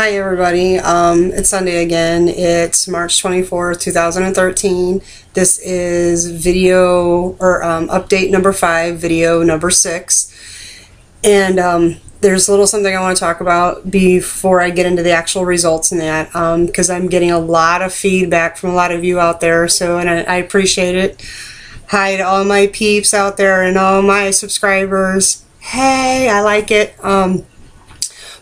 Hi everybody, it's Sunday again. It's March 24th, 2013. This is video or update number 5, video number 6. And there's a little something I want to talk about before I get into the actual results in that, because I'm getting a lot of feedback from a lot of you out there, and I appreciate it. Hi to all my peeps out there and all my subscribers. Hey, I like it.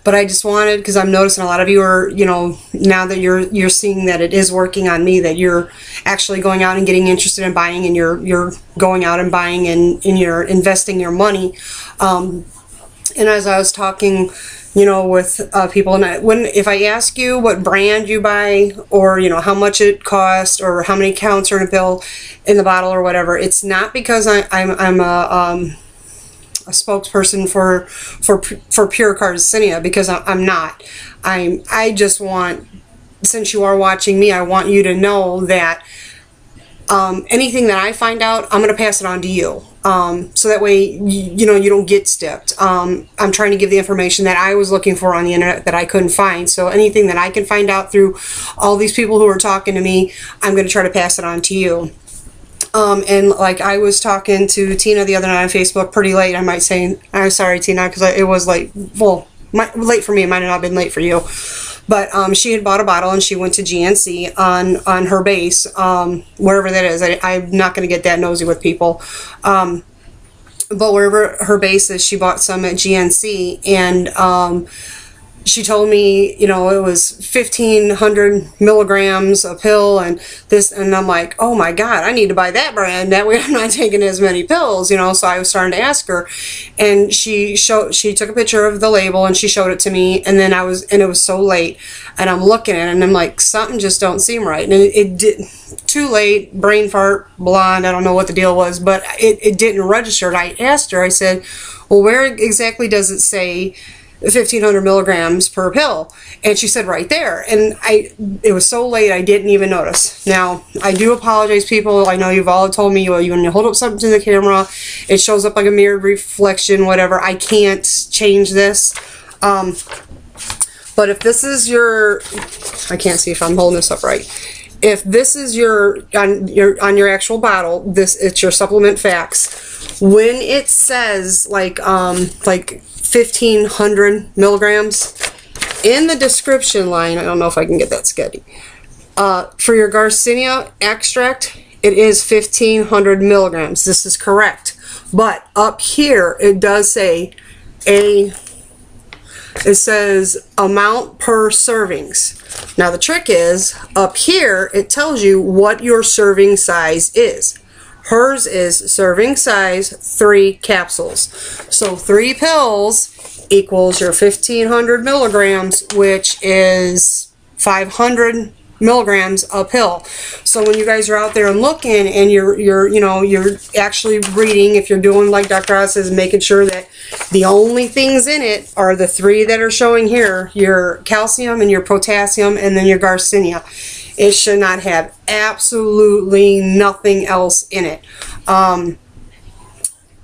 But I just wanted, because I'm noticing a lot of you are, now that you're seeing that it is working on me, that you're actually going out and getting interested in buying, and you're going out and buying and you're investing your money. And as I was talking, with people, and if I ask you what brand you buy, or how much it costs, or how many counts are in a pill, in the bottle, or whatever, it's not because I'm a spokesperson for pure Garcinia, because I'm not. I just want, since you are watching me, I want you to know that anything that I find out, I'm going to pass it on to you. So that way, you don't get stiffed. I'm trying to give the information that I was looking for on the internet that I couldn't find. So anything that I can find out through all these people who are talking to me, I'm going to try to pass it on to you. And like I was talking to Tina the other night on Facebook pretty late. I might say, I'm sorry, Tina, because it was late. Well, late for me. It might not have been late for you. But she had bought a bottle and she went to GNC on her base, wherever that is. I'm not going to get that nosy with people. But wherever her base is, she bought some at GNC, and she told me, it was 1,500 milligrams a pill, and this, and I'm like, oh my God, I need to buy that brand. That way I'm not taking as many pills, So I was starting to ask her, and she took a picture of the label and she showed it to me, and then it was so late, and I'm looking at it and I'm like, something just don't seem right, and it did. Too late, brain fart, blonde, I don't know what the deal was, but it didn't register. And I asked her, I said, well, where exactly does it say 1,500 milligrams per pill? And she said right there, and it was so late I didn't even notice. Now, I do apologize, people. I know you've all told me, when you hold up something to the camera, it shows up like a mirrored reflection, whatever. I can't change this. But if this is your, I can't see if I'm holding this up right. If this is on your actual bottle, it's your supplement facts. When it says like 1,500 milligrams, in the description line, I don't know if I can get that steady, for your Garcinia extract, it is 1,500 milligrams. This is correct. But up here, it does say it says amount per servings. Now the trick is, up here, it tells you what your serving size is. Hers is serving size 3 capsules. So 3 pills equals your 1,500 milligrams, which is 500 milligrams a pill. So when you guys are out there and looking, and you're actually reading, if you're doing like Dr. Oz says, making sure that the only things in it are the 3 that are showing here, your calcium and your potassium and then your Garcinia. It should not have absolutely nothing else in it.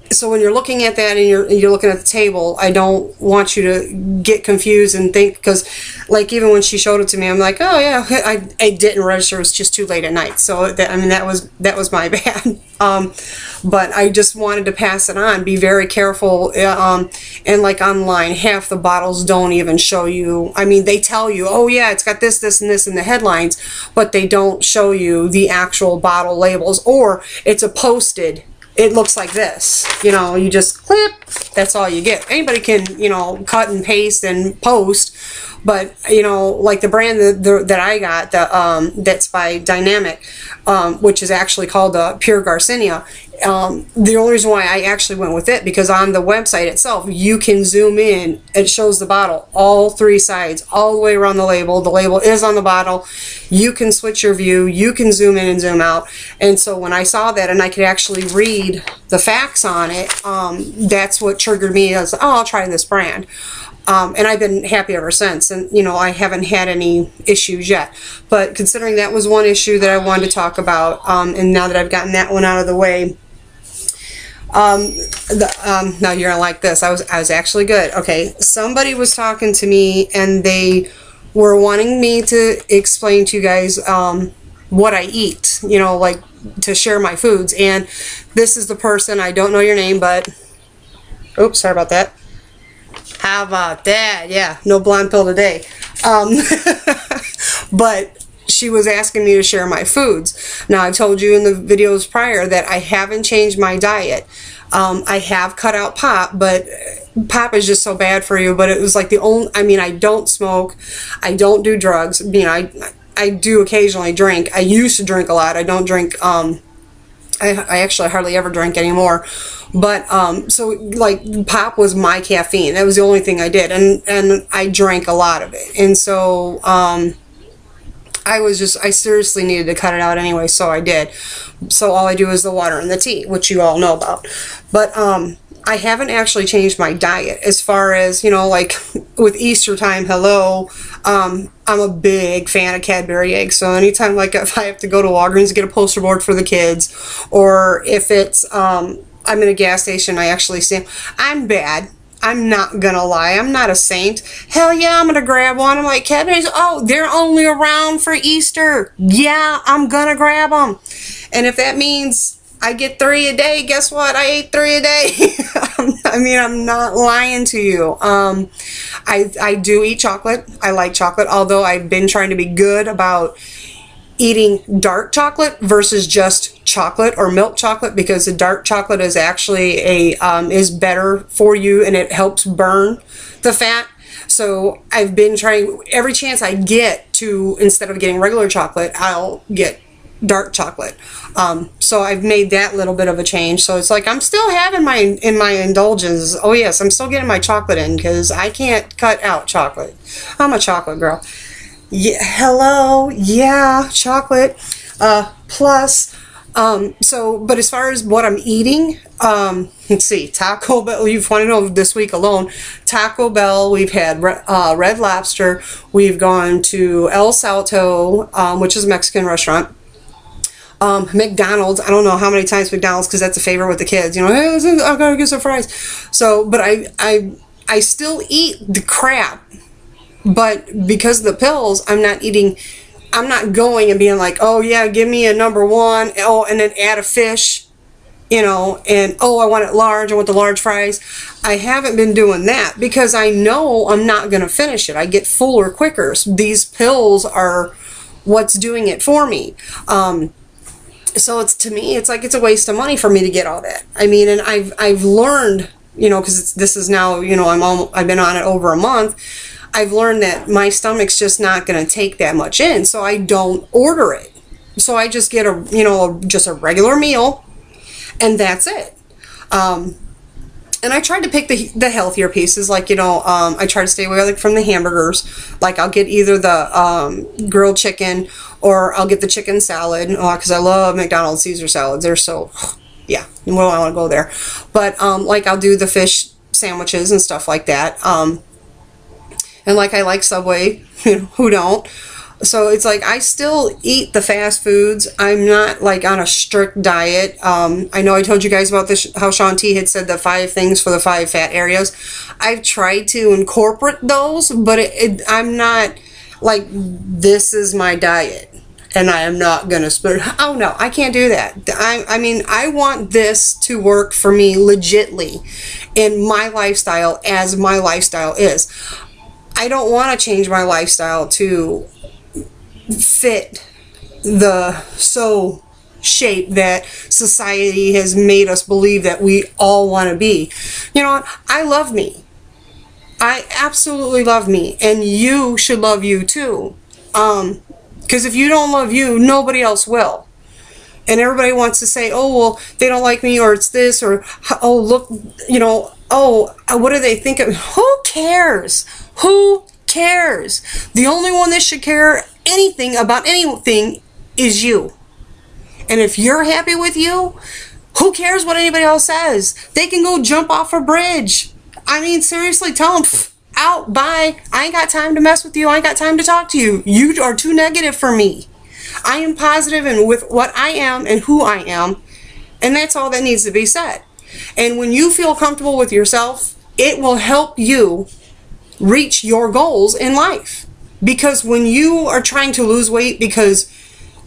So when you're looking at that and you're looking at the table, I don't want you to get confused and think, because like even when she showed it to me, I'm like, oh yeah, I didn't register. It was just too late at night. So that was my bad. But I just wanted to pass it on. Be very careful. And like online, half the bottles don't even show you. I mean, they tell you, oh yeah, it's got this, this, and this in the headlines, but they don't show you the actual bottle labels, or it's a posted. It looks like this, you just clip, that's all you get. Anybody can, cut and paste and post, but, like the brand that I got, that's by Dynamic, which is actually called Pure Garcinia. The only reason why I actually went with it, because on the website itself, you can zoom in. It shows the bottle, all 3 sides, all the way around the label. The label is on the bottle. You can switch your view. You can zoom in and zoom out. And so when I saw that and I could actually read the facts on it, that's what triggered me as, oh, I'll try this brand. And I've been happy ever since, and I haven't had any issues yet. But considering that was one issue that I wanted to talk about, and now that I've gotten that one out of the way, now you're gonna like this. I was actually good. Okay, somebody was talking to me and they were wanting me to explain to you guys what I eat, you know, like to share my foods. And this is the person, I don't know your name, but oops, sorry about that. How about that? Yeah, no blonde pill today. But she was asking me to share my foods. Now, I've told you in the videos prior that I haven't changed my diet. I have cut out pop, but pop is just so bad for you. But it was like the only, I mean, I don't smoke, I don't do drugs. You know, I do occasionally drink. I used to drink a lot. I don't drink, I actually hardly ever drink anymore. But, so, like, pop was my caffeine. That was the only thing I did. And I drank a lot of it. And so, I seriously needed to cut it out anyway, so I did. So all I do is the water and the tea, which you all know about. But, I haven't actually changed my diet as far as, you know, like with Easter time, hello, I'm a big fan of Cadbury eggs. So anytime, like if I have to go to Walgreens to get a poster board for the kids, or if it's, I'm in a gas station, I actually see them. I'm bad. I'm not gonna lie. I'm not a saint. Hell yeah, I'm gonna grab one. I'm like, Cadbury's, oh, they're only around for Easter. Yeah, I'm gonna grab them. And if that means I get 3 a day, guess what? I ate 3 a day. I mean, I'm not lying to you. I do eat chocolate. I like chocolate, although I've been trying to be good about eating dark chocolate versus just chocolate or milk chocolate, because the dark chocolate is actually is better for you and it helps burn the fat. So I've been trying every chance I get to, instead of getting regular chocolate, I'll get dark chocolate. So I've made that little bit of a change. So it's like I'm still having my indulgence. Oh yes, I'm still getting my chocolate in because I can't cut out chocolate. I'm a chocolate girl. Yeah, hello, yeah, chocolate. Plus, so, but as far as what I'm eating, let's see, Taco Bell, you want to know this week alone, Taco Bell, we've had Red Lobster, we've gone to El Salto, which is a Mexican restaurant. McDonald's, I don't know how many times McDonald's, because that's a favorite with the kids, you know, hey, I gotta get some fries. So, but I still eat the crap. But because of the pills, I'm not going and being like, oh yeah, give me a #1, oh, and then add a fish, you know, and oh, I want it large, I want the large fries. I haven't been doing that because I know I'm not going to finish it. I get fuller quicker. So these pills are what's doing it for me. So it's, to me, it's like it's a waste of money for me to get all that. I mean, and I've learned, you know, because this is now, you know, I've been on it over a month. I've learned that my stomach's just not going to take that much in, so I don't order it. So I just get a, you know, just a regular meal, and that's it. And I tried to pick the healthier pieces, like, you know, I try to stay away from the hamburgers. Like, I'll get either the grilled chicken, or I'll get the chicken salad, because I love McDonald's Caesar salads. They're so, yeah, well, I want to go there. But, like, I'll do the fish sandwiches and stuff like that. And like, I like Subway, you know, who don't? So it's like I still eat the fast foods. I'm not like on a strict diet. I know I told you guys about this, how Shaun T had said the 5 things for the 5 fat areas. I've tried to incorporate those, but I'm not like, this is my diet and I am not gonna split. Oh no, I can't do that. I mean, I want this to work for me legitly in my lifestyle, as my lifestyle is. I don't want to change my lifestyle to fit the shape that society has made us believe that we all want to be. You know what? I love me. I absolutely love me, and you should love you too. Because if you don't love you, nobody else will. And everybody wants to say, oh, well, they don't like me, or it's this, or, oh, look, you know, oh, what do they think of? Who cares? Who cares? The only one that should care anything about anything is you. And if you're happy with you, who cares what anybody else says? They can go jump off a bridge. I mean, seriously, tell them, out, bye. I ain't got time to mess with you. I ain't got time to talk to you. You are too negative for me. I am positive and with what I am and who I am, and that's all that needs to be said. And when you feel comfortable with yourself, it will help you reach your goals in life. Because when you are trying to lose weight because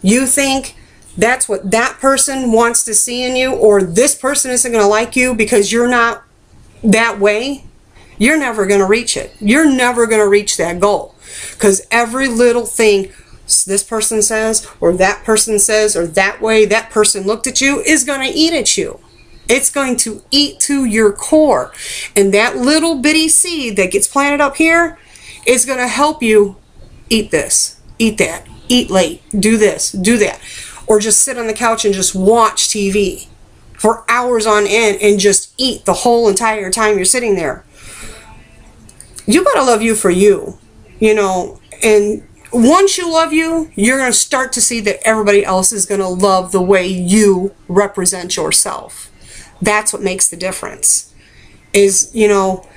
you think that's what that person wants to see in you, or this person isn't going to like you because you're not that way, you're never going to reach it. You're never going to reach that goal. Because every little thing this person says, or that person says, or that way that person looked at you is going to eat at you. It's going to eat to your core. And that little bitty seed that gets planted up here is going to help you eat this, eat that, eat late, do this, do that. Or just sit on the couch and just watch TV for hours on end and just eat the whole entire time you're sitting there. You gotta love you for you, you know, and once you love you, you're going to start to see that everybody else is going to love the way you represent yourself. That's what makes the difference. Is, you know,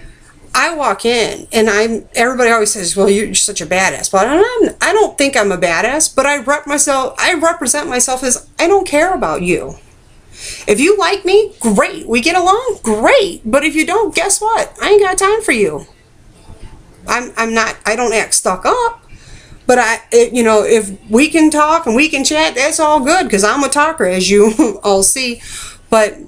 I walk in and everybody always says, well, you're such a badass. But I don't think I'm a badass, but I represent myself as I don't care about you. If you like me, great. We get along, great. But if you don't, guess what? I ain't got time for you. I don't act stuck up. But you know, if we can talk and we can chat, that's all good, because I'm a talker, as you all see. But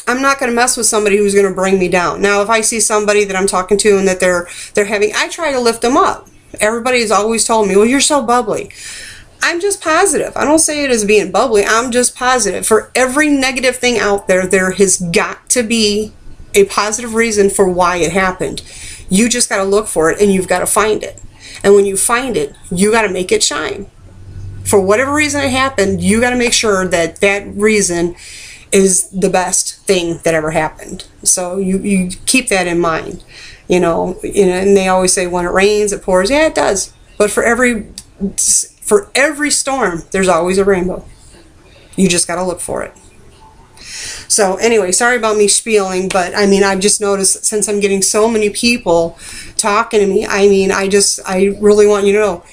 I'm not going to mess with somebody who's going to bring me down. Now, if I see somebody that I'm talking to and that they're having, I try to lift them up. Everybody has always told me, well, you're so bubbly. I'm just positive. I don't say it as being bubbly. I'm just positive. For every negative thing out there, there has got to be a positive reason for why it happened. You just got to look for it, and you've got to find it. And when you find it, you got to make it shine. For whatever reason it happened, you got to make sure that that reason is the best thing that ever happened. So you keep that in mind, you know. And they always say when it rains, it pours. Yeah, it does. But for every storm, there's always a rainbow. You just got to look for it. So anyway, sorry about me spieling, but I mean, I've just noticed since I'm getting so many people talking to me, I mean, I really want you to know,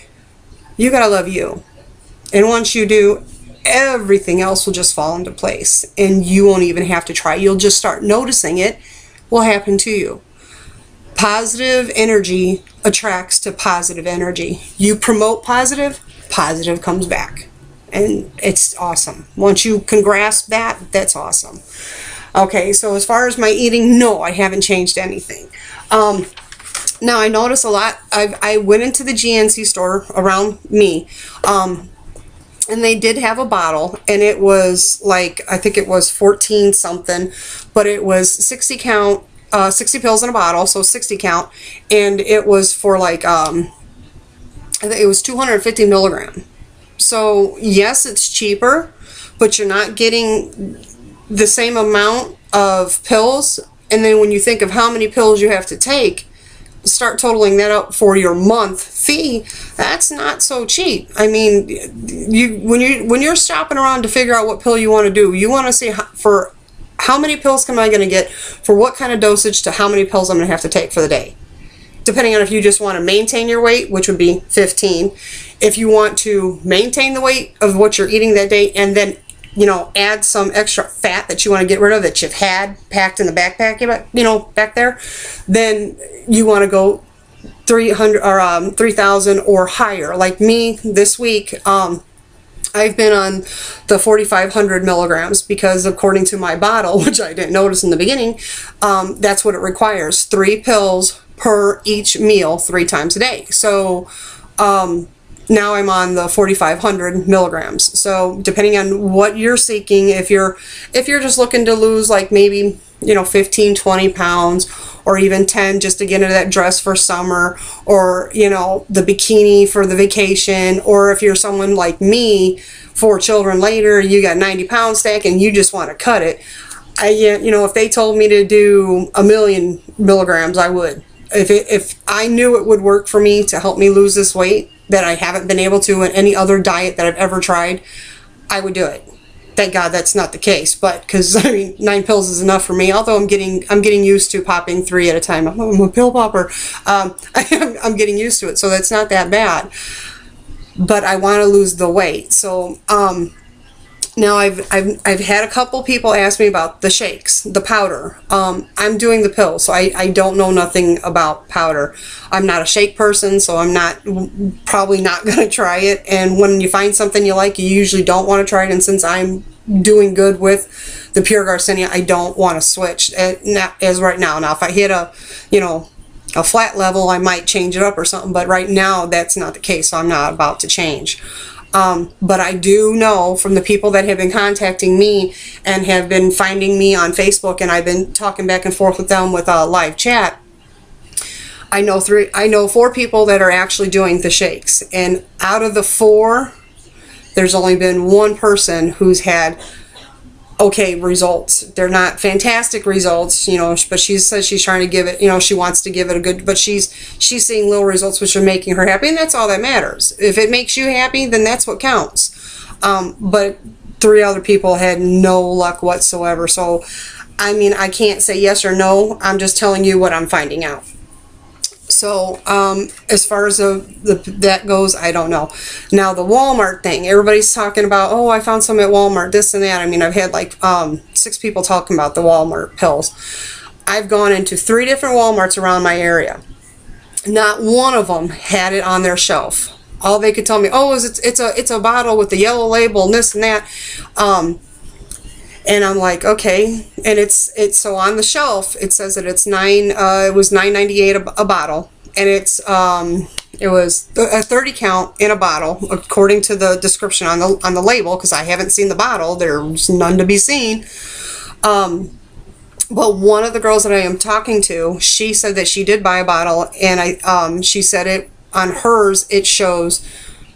you gotta love you. And once you do, everything else will just fall into place, and you won't even have to try. You'll just start noticing it will happen to you. Positive energy attracts to positive energy. You promote positive, positive comes back. And it's awesome. Once you can grasp that, that's awesome. Okay, so as far as my eating, no, I haven't changed anything. Now, I notice a lot. I went into the GNC store around me, and they did have a bottle, and it was like, I think it was 14 something, but it was 60 count, 60 pills in a bottle, so 60 count, and it was for like, I think it was 250 milligram. So yes, it's cheaper, but you're not getting the same amount of pills. And then when you think of how many pills you have to take, start totaling that up for your month fee. That's not so cheap. I mean, when you're shopping around to figure out what pill you want to do, you want to see for how many pills am I going to get for what kind of dosage to how many pills I'm going to have to take for the day. Depending on if you just want to maintain your weight, which would be 15. If you want to maintain the weight of what you're eating that day, and then, you know, add some extra fat that you want to get rid of that you've had packed in the backpack, you know, back there, then you want to go 300 or 3,000 or higher. Like me this week, I've been on the 4,500 milligrams because according to my bottle, which I didn't notice in the beginning, that's what it requires. 3 pills per each meal 3 times a day. So now I'm on the 4,500 milligrams. So depending on what you're seeking, if you're just looking to lose like maybe, you know, 15, 20 pounds, or even 10 just to get into that dress for summer, or, you know, the bikini for the vacation, or if you're someone like me, 4 children later, you got 90 pound stack and you just want to cut it. You know, if they told me to do 1,000,000 milligrams, I would. If I knew it would work for me to help me lose this weight that I haven't been able to in any other diet that I've ever tried, I would do it. Thank God that's not the case, but because I mean 9 pills is enough for me. Although I'm getting used to popping 3 at a time. I'm a pill popper. I'm getting used to it, so that's not that bad. But I want to lose the weight, so Now I've had a couple people ask me about the shakes, the powder. I'm doing the pill, so I don't know nothing about powder. I'm not a shake person, so I'm probably not going to try it. And when you find something you like, you usually don't want to try it. And since I'm doing good with the pure Garcinia, I don't want to switch as right now. Now if I hit a flat level, I might change it up or something, but right now that's not the case, so I'm not about to change. But I do know from the people that have been contacting me and have been finding me on Facebook, and I've been talking back and forth with them with a live chat. I know 4 people that are actually doing the shakes, and out of the 4, there's only been 1 person who's had okay results. They're not fantastic results, but she says she's trying to give it, she wants to give it a good, but she's seeing little results which are making her happy, and that's all that matters. If it makes you happy, then that's what counts. But 3 other people had no luck whatsoever. So, I mean, I can't say yes or no. I'm just telling you what I'm finding out. So, as far as that goes, I don't know. Now, the Walmart thing, everybody's talking about, oh, I found some at Walmart, this and that. I mean, I've had like 6 people talking about the Walmart pills. I've gone into 3 different Walmarts around my area. Not one of them had it on their shelf. All they could tell me, oh, is it's a bottle with the yellow label and this and that. And I'm like, okay. And it's so on the shelf it says that it's it was $9.98 a bottle, and it was a 30 count in a bottle according to the description on the label, because I haven't seen the bottle. There's none to be seen. But one of the girls that I am talking to, she said that she did buy a bottle, and she said it on hers it shows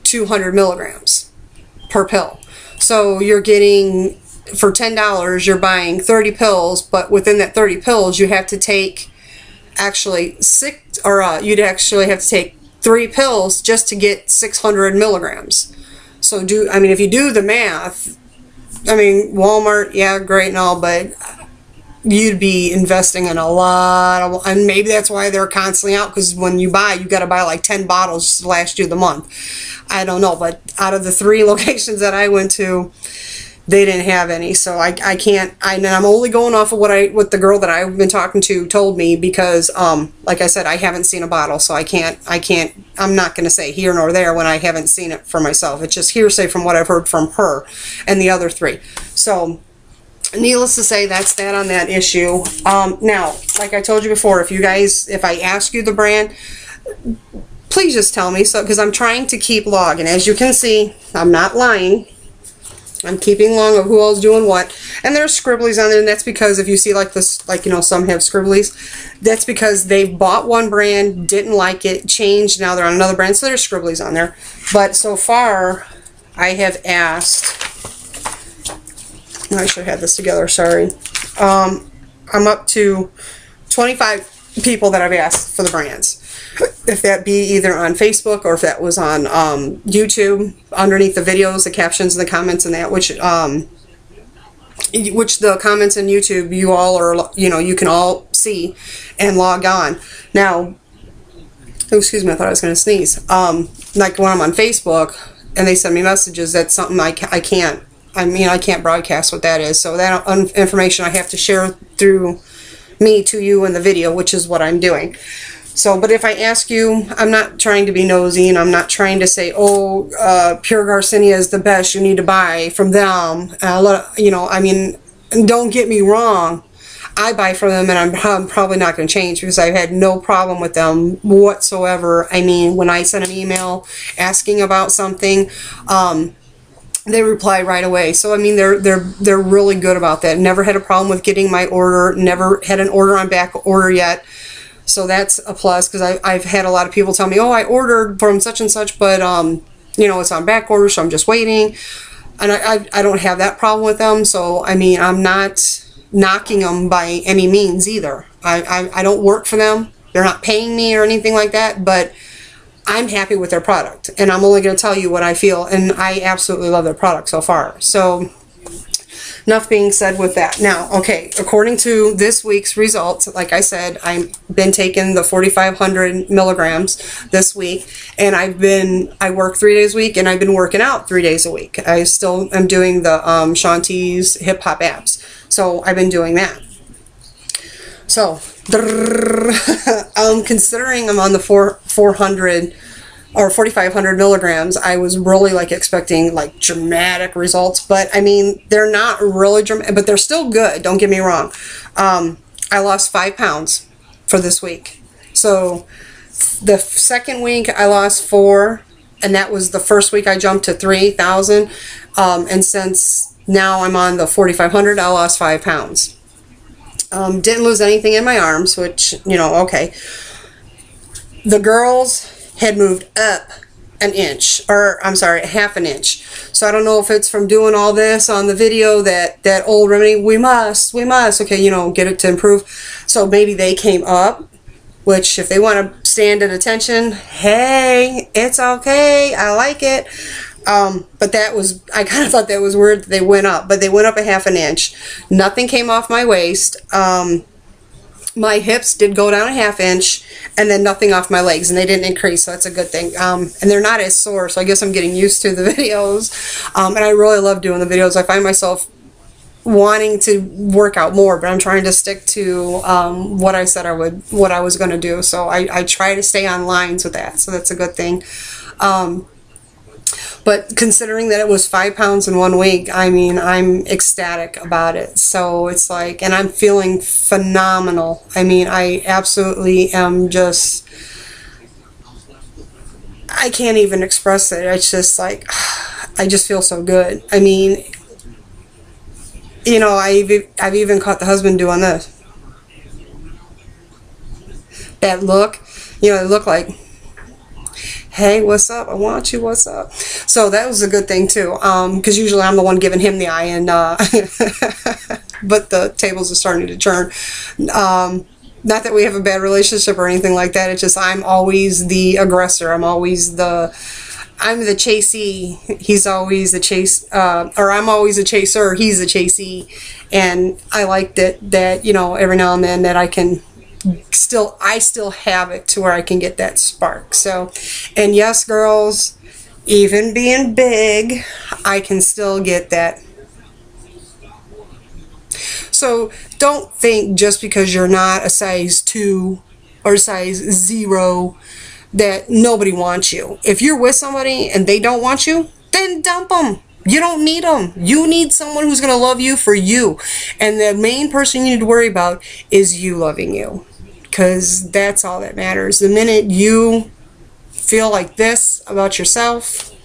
200 milligrams per pill. So you're getting, for $10, you're buying 30 pills, but within that 30 pills, you have to take actually 6, or you'd actually have to take 3 pills just to get 600 milligrams. So if you do the math, I mean, Walmart, yeah, great and all, but you'd be investing in a lot of, and maybe that's why they're constantly out, because when you buy, you got to buy like 10 bottles to last you the month. I don't know, but out of the 3 locations that I went to, they didn't have any, so I can't. I'm only going off of what the girl that I've been talking to told me, because like I said, I haven't seen a bottle, so I can't. I'm not going to say here nor there when I haven't seen it for myself. It's just hearsay from what I've heard from her and the other 3. So, needless to say, that's that on that issue. Now, like I told you before, if I ask you the brand, please just tell me, so because I'm trying to keep log, and as you can see, I'm not lying. I'm keeping log of who all's doing what, and there's scribblies on there, and that's because if you see like this, like some have scribblies, that's because they've bought one brand, didn't like it, changed, now they're on another brand, so there's scribblies on there. But so far, I have asked, I should have had this together, sorry. I'm up to 25 people that I've asked for the brands. If that be either on Facebook or if that was on YouTube, underneath the videos, the captions and the comments and that, which the comments in YouTube you all are, you can all see and log on. Now, oh, excuse me, I thought I was going to sneeze. Like when I'm on Facebook and they send me messages, that's something I can't. I can't broadcast what that is. So that information I have to share through me to you in the video, which is what I'm doing. So, but if I ask you, I'm not trying to be nosy, and I'm not trying to say, oh, Pure Garcinia is the best, you need to buy from them. Don't get me wrong. I buy from them, and I'm probably not going to change, because I've had no problem with them whatsoever. I mean, when I send an email asking about something, they reply right away. So I mean, they're really good about that. Never had a problem with getting my order. Never had an order on back order yet. So that's a plus, because I've had a lot of people tell me, oh, I ordered from such and such, but it's on back order, so I'm just waiting. And I don't have that problem with them. So I mean, I'm not knocking them by any means either. I don't work for them. They're not paying me or anything like that, but I'm happy with their product, and I'm only going to tell you what I feel, and I absolutely love their product so far. So enough being said with that. Now, okay, according to this week's results, like I said, I've been taking the 4,500 milligrams this week, and I work 3 days a week, and I've been working out 3 days a week. I still am doing the Shanti's hip hop abs, so I've been doing that. So, considering I'm on the 400 or 4,500 milligrams, I was really like expecting like dramatic results, but I mean, they're not really dramatic, but they're still good. Don't get me wrong. I lost 5 pounds for this week. So the second week I lost 4, and that was the first week I jumped to 3,000. And since now I'm on the 4,500, I lost 5 pounds. Didn't lose anything in my arms, which, you know, okay. The girls had moved up an inch, or I'm sorry, half an inch. So I don't know if it's from doing all this on the video, that old remedy, we must, okay, you know, get it to improve. So maybe they came up, which if they want to stand at attention, hey, it's okay, I like it. But that was, I kind of thought that was weird that they went up, but they went up a half an inch. Nothing came off my waist. My hips did go down a half inch, and then nothing off my legs, and they didn't increase, so that's a good thing. And they're not as sore, so I guess I'm getting used to the videos. And I really love doing the videos. I find myself wanting to work out more, but I'm trying to stick to what I said what I was going to do. So I try to stay on lines with that, so that's a good thing. But considering that it was 5 pounds in 1 week, I mean, I'm ecstatic about it. So it's like, and I'm feeling phenomenal. I mean, I absolutely am just, I can't even express it. It's just like, I just feel so good. I mean, you know, I've even caught the husband doing this. That look, you know, they look like, hey, what's up? I want you, what's up? So that was a good thing too, because usually I'm the one giving him the eye, and but the tables are starting to turn. Not that we have a bad relationship or anything like that, it's just I'm always the aggressor. I'm the chasee. He's always the chase, or I'm always the chaser, he's the chasee. And I like that, you know, every now and then that I still have it to where I can get that spark. So, and yes, girls, even being big, I can still get that. So don't think just because you're not a size 2 or size 0 that nobody wants you. If you're with somebody and they don't want you, then dump them. You don't need them. You need someone who's going to love you for you. And the main person you need to worry about is you loving you. Because that's all that matters. The minute you feel like this about yourself,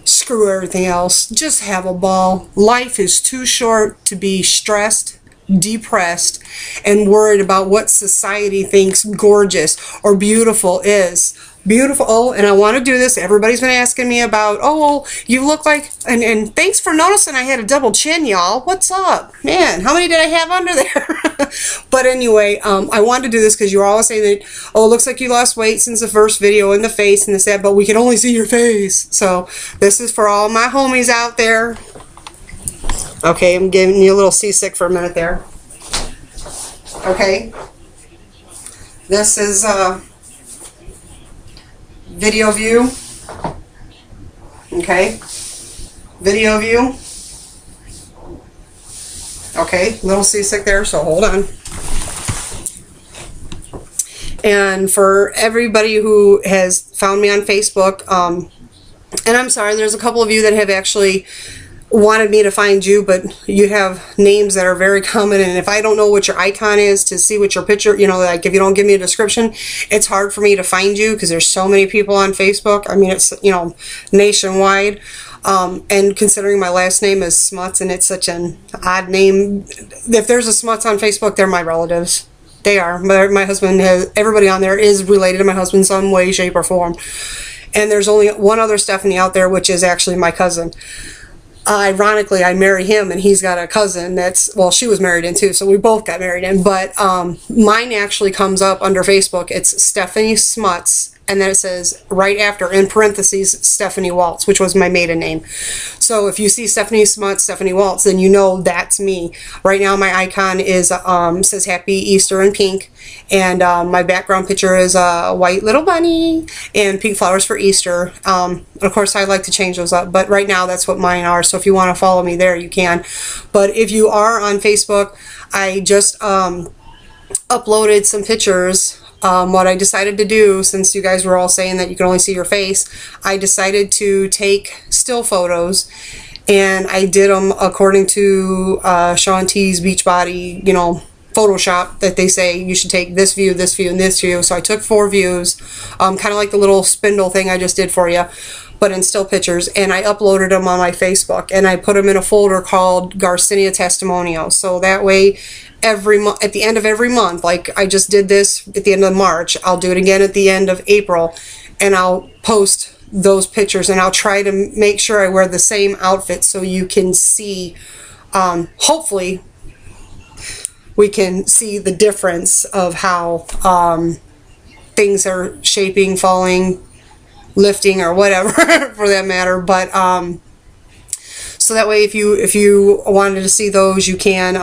screw everything else. Just have a ball. Life is too short to be stressed, depressed, and worried about what society thinks gorgeous or beautiful is. Beautiful. Oh, and I want to do this. Everybody's been asking me about, oh, you look like, and thanks for noticing I had a double chin, y'all. What's up? Man, how many did I have under there? But anyway, I wanted to do this because you were always saying that, oh, it looks like you lost weight since the first video in the face and this, that, but we can only see your face. So this is for all my homies out there. Okay, I'm giving you a little seasick for a minute there. Okay. This is, video view. Okay. Video view. Okay, little seasick there, so hold on. And for everybody who has found me on Facebook, and I'm sorry, there's a couple of you that have actually wanted me to find you, but you have names that are very common, and if I don't know what your icon is to see what your picture, you know, like if you don't give me a description, it's hard for me to find you because there's so many people on Facebook. I mean, it's, you know, nationwide. And considering my last name is Smuts and it's such an odd name, if there's a Smuts on Facebook, they're my relatives. They are. My husband has, everybody on there is related to my husband in some way, shape, or form. And there's only one other Stephanie out there, which is actually my cousin. Ironically, I marry him, and he's got a cousin that's, well, she was married in too, so we both got married in, but mine actually comes up under Facebook. It's Stephanie Smuts, and then it says right after, in parentheses, Stephanie Waltz, which was my maiden name. So if you see Stephanie Smuts, Stephanie Waltz, then you know that's me. Right now my icon is says Happy Easter in pink, and my background picture is a white little bunny and pink flowers for Easter. Of course, I like to change those up, but right now that's what mine are. So if you want to follow me there, you can. But if you are on Facebook, I just uploaded some pictures. What I decided to do, since you guys were all saying that you can only see your face, I decided to take still photos, and I did them according to Shaun T's Beachbody, you know, Photoshop, that they say you should take this view, this view, and this view. So I took 4 views, kind of like the little spindle thing I just did for you, but in still pictures, and I uploaded them on my Facebook, and I put them in a folder called Garcinia Testimonials. So that way, every month, at the end of every month, like I just did this at the end of March, I'll do it again at the end of April, and I'll post those pictures, and I'll try to make sure I wear the same outfit so you can see, hopefully we can see the difference of how things are shaping, falling, lifting, or whatever for that matter. But so that way, if you wanted to see those, you can.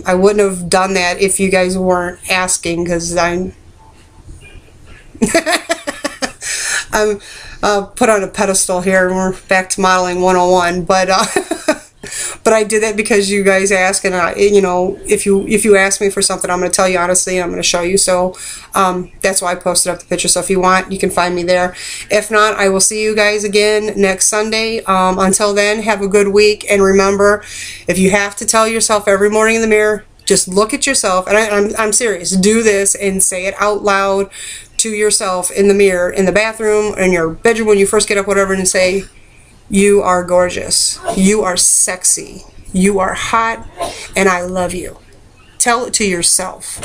I wouldn't have done that if you guys weren't asking, because I'm I'm put on a pedestal here, and we're back to modeling 101. But but I did that because you guys asked, and you know, if you ask me for something, I'm going to tell you honestly, and I'm going to show you. So that's why I posted up the picture. So if you want, you can find me there. If not, I will see you guys again next Sunday. Until then, have a good week, and remember, if you have to tell yourself every morning in the mirror, just look at yourself, and I'm serious. Do this and say it out loud to yourself in the mirror, in the bathroom, in your bedroom when you first get up, whatever, and say, you are gorgeous, you are sexy, you are hot, and I love you. Tell it to yourself.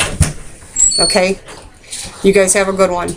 Okay? You guys have a good one.